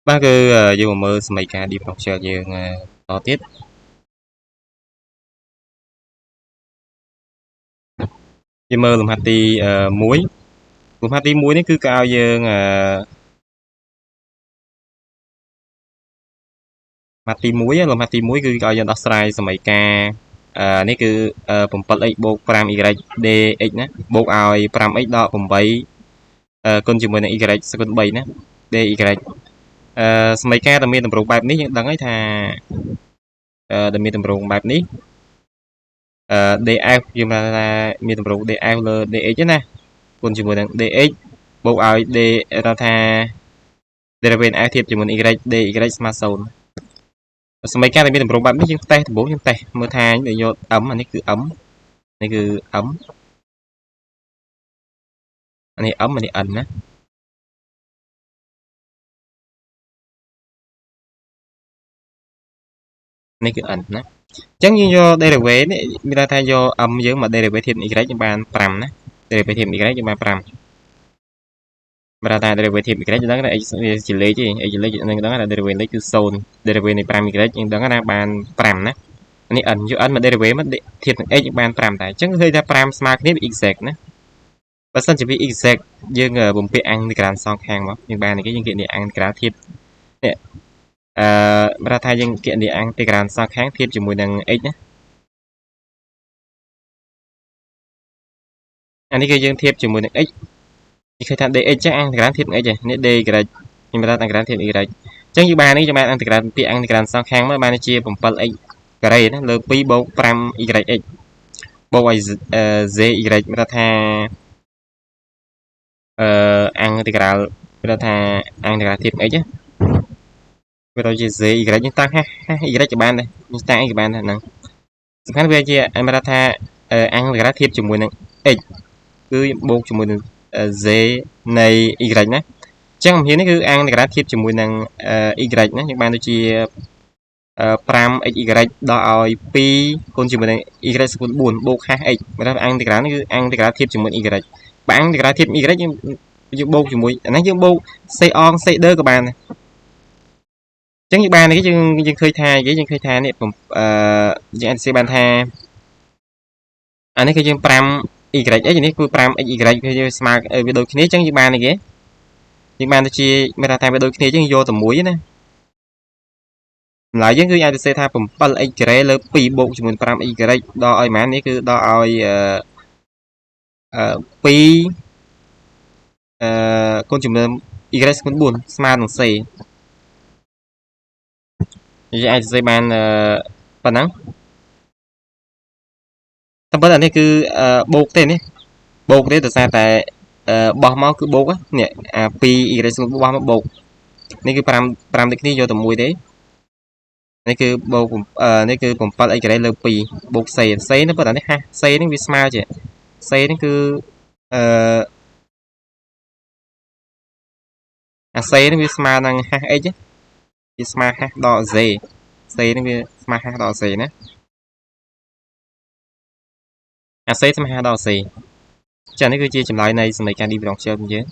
បាទគឺយើងមកមើលសមីការ differential យើងតទៀតយើងមើលលំហាត់ទី1លំហាត់ទី1នេះគឺគេឲ្យយើងលំហាត់ទី1លំហាត់ទី1គឺគេឲ្យយើងដោះស្រាយសមីការនេះគឺ 7x បូក 5y dx ណាបូកឲ្យ 5x ដក 8គុណជាមួយនឹង y សគុណ3ណា dy សមីការដែលមានតម្រូងបែបនេះយើងដឹងហើយថាដែលមានតម្រូងបែបនេះdf យើងថាមានតម្រូង df លើ dx ណាគុណជាមួយនឹង dx បូកឲ្យ d ថា derivative f ធៀបជាមួយនឹង y dy ស្មើ0សមីការដែលមានតម្រូងបែបនេះយើងតេស្តដំបូងយើងតេស្តមើលថាយើងយក m អានេះគឺ m នេះគឺ m អានេះ m អានេះ n ណានេះគឺ n ណាអញ្ចឹងយើងយក derivative នេះមានន័យថាយក m យើងមក derivative y យើងបាន5ណា derivative y យើងបាន5បើថា derivative y យើងដឹងថា x វាជាលេខទេ x ជាលេខយើងដឹងថា derivative លេខគឺ0 derivative នៃ 5y យើងដឹងថាបាន5ណានេះ n យក n មក derivative មកធៀបនឹង x យើងបាន5ដែរអញ្ចឹងឃើញថា5ស្មើគ្នាវា exact ណាបើសិនជាវា exact យើងបំពាក់អង្គនៃក្រានសងខាងមកយើងបានគេយើងគណនាអង្គក្រានធៀបនេះបើថាយើងគណនាអង្គនៃក្រានសងខាងធៀបជាមួយនឹង x ណាអានេះគឺយើងធៀបជាមួយនឹង x និយាយថា dx ចឹងអង្គក្រានធៀបនឹង x នេះ dy ខ្ញុំមើលថាអង្គក្រានធៀប y អញ្ចឹងយើងបាននេះយើងបានអង្គក្រានពាក្យអង្គក្រានសងខាងមកបានជា 7x ការ៉េណាលើ2បូក 5yx បូកឲ្យ zy មើលថាអង្គឥន្ទ្រាលគេថាអង្គឥន្ទ្រាលធៀប x វាទៅជា z y យើងតាំងy ក៏បានដែរយើងតាំង x ក៏បានដែរហ្នឹងសំខាន់វាជាមើលថាអង្គឥន្ទ្រាលធៀបជាមួយនឹង x គឺបូកជាមួយនឹង z នៃ y ណាអញ្ចឹងជំហាននេះគឺអង្គឥន្ទ្រាលធៀបជាមួយនឹង y ណាយើងបានដូចជា 5xy ដល់ឲ្យ2គុណជាមួយនឹង y សគុណ4បូក x មើលថាអង្គឥន្ទ្រាលនេះគឺអង្គឥន្ទ្រាលធៀបជាមួយ y បើអង្គឥន្ទ្រាលធៀប y យើងបូកជាមួយអានេះយើងបូកសេអងសេដឺក៏បានដែរអញ្ចឹងយើងបាននេះយើងឃើញថាយើងឃើញថានេះយើងអាចសរសេរបានថាអានេះគឺយើង 5y នេះគឺ 5xy គឺយើងស្មើវាដូចគ្នាអញ្ចឹងយើងបាននេះគេយើងបានទៅជាមានថាវាដូចគ្នាអញ្ចឹងយកតែមួយណាម្ល៉េះយើងគឺអាចសរសេរថា 7x ការ៉េលើ2បូកជាមួយ 5x ការ៉េដល់ឲ្យប៉ុន្មាននេះគឺដល់ឲ្យ2គុណជាមួយ y សគុណ4ស្មើនឹង c យើងអាចសរសេរបានប៉ុណ្ណឹងតែប៉ុន្តែនេះគឺបូកទេនេះបូកទេដោយសារតែបោះមកគឺបូកនេះអា2 y សគុណបោះមកបូកនេះគឺ5ដូចគ្នាយកតែមួយទេនេះគឺបូកនេះគឺ 7x ការ៉េលើ2បូក c នេះប៉ុន្តែនេះ c នេះវាស្មើជា c នេះគឺអា c នេះវាស្មើនឹង h x វាស្មើ h ដល់ z c នេះវាស្មើ h ដល់ z ណាអា c ស្មើ h ដល់ c ចា៎នេះគឺជាចម្លើយនៃសមីការ differential របស់យើង